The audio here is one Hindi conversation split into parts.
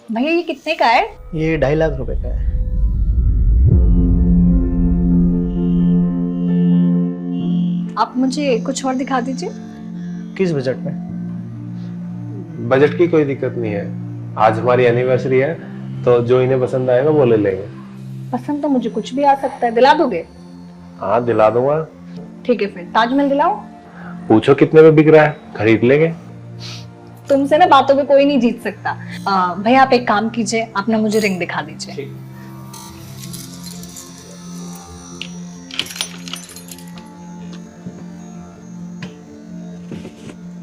भैया ये कितने का है? ये 2.5 लाख रुपए का है। आप मुझे कुछ और दिखा दीजिए। किस बजट में? बजट की कोई दिक्कत नहीं है। आज हमारी एनिवर्सरी है तो जो इन्हें पसंद आएगा वो ले लेंगे। पसंद तो मुझे कुछ भी आ सकता है, दिला दोगे? हाँ दिला दूंगा। ठीक है फिर ताजमहल दिलाओ। पूछो कितने में बिक रहा है, खरीद लेंगे। तुमसे ना बातों में कोई नहीं जीत सकता। भैया आप एक काम कीजिए, आप ना मुझे रिंग दिखा दीजिए।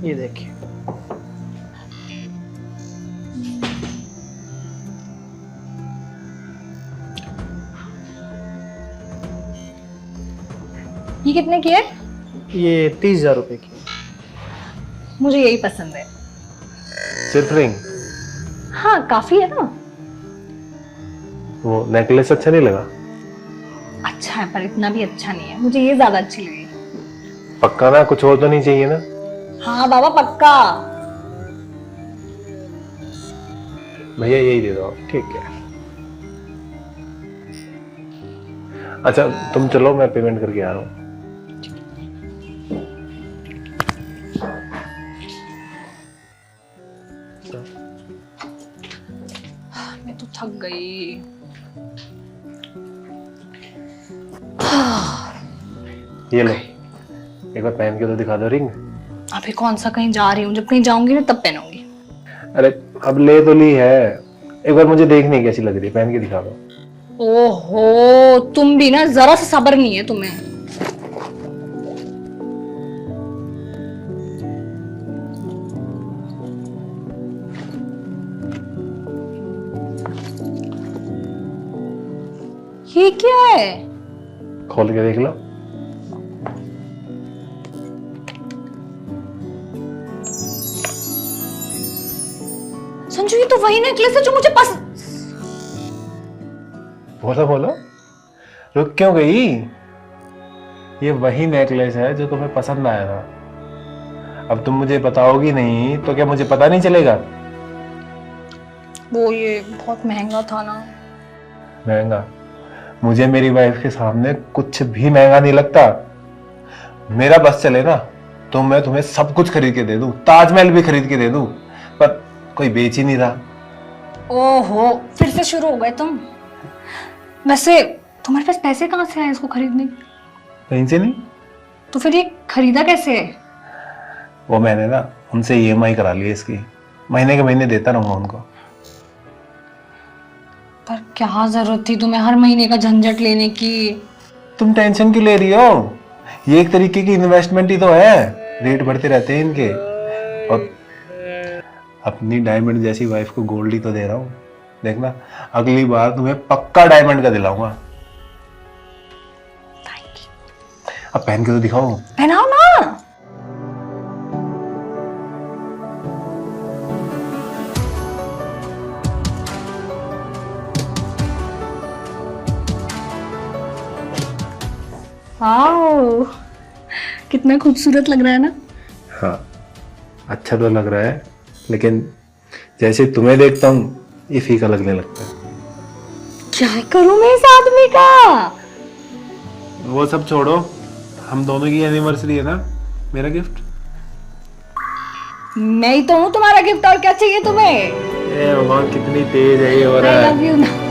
ये देखिए। ये कितने की है? ये 30,000 रुपए की। मुझे यही पसंद है। सिर्फ रिंग? हाँ काफी है ना। वो नेकलेस अच्छा नहीं लगा? अच्छा है पर इतना भी अच्छा नहीं है, मुझे ये ज्यादा अच्छी लगी। पक्का ना, कुछ और तो नहीं चाहिए ना? हाँ बाबा पक्का। भैया यही दे दो। ठीक है। अच्छा तुम चलो, मैं पेमेंट करके आ रहा हूँ। मैं तो थक गई। ये लो, एक बार पहन के तो दिखा दो रिंग। अभी कौन सा कहीं जा रही हूँ, जब कहीं जाऊंगी ना तब पहनूंगी। अरे अब ले तो ली है, एक बार मुझे देखनी कैसी लग रही है, पहन के दिखा दो। ओहो तुम भी ना, जरा सा सब्र नहीं है तुम्हें। ये क्या है? खोल के देख लो। संजू ये तो वही नेकलेस है जो मुझे पसंद। बोलो बोलो, रुक क्यों गई? ये वही नेकलेस है जो तुम्हें पसंद आया था। अब तुम मुझे बताओगी नहीं तो क्या मुझे पता नहीं चलेगा? वो ये बहुत महंगा था ना। महंगा? मुझे मेरी वाइफ के सामने कुछ भी महंगा नहीं लगता। मेरा बस चले ना तो मैं तुम्हें सब कुछ खरीद के दे दूं, ताजमहल भी खरीद के दे दूं, पर कोई बेच ही नहीं रहा। ओहो फिर से शुरू हो गए तुम। वैसे तुम्हारे पास पैसे कहाँ से आए इसको खरीदने के? कहीं से नहीं। तो फिर ये खरीदा कैसे? वो मैंने ना उनसे EMI करा ली है इसकी, महीने के महीने देता रहूंगा उनको। पर क्या जरूरत थी तुम्हें हर महीने का झंझट लेने की? तुम टेंशन क्यों ले रही हो? ये एक तरीके की इन्वेस्टमेंट ही तो है, रेट बढ़ते रहते हैं इनके। और अपनी डायमंड जैसी वाइफ को गोल्ड ही तो दे रहा हूँ। देखना अगली बार तुम्हें पक्का डायमंड का दिलाऊंगा। अब पहन के तो दिखाओ। पहनाओ ना। वाओ कितना खूबसूरत लग रहा है ना। हाँ अच्छा तो लग रहा है, लेकिन जैसे तुम्हें देखता हूँ ये फीका लगने लगता है। क्या करूं मैं इस आदमी का? वो सब छोड़ो, हम दोनों की एनिवर्सरी है ना, मेरा गिफ्ट। मैं ही तो हूँ तुम्हारा गिफ्ट, और क्या चाहिए तुम्हें? ए भगवान कितनी तेज है ये हो आई रहा है। लव यू ना।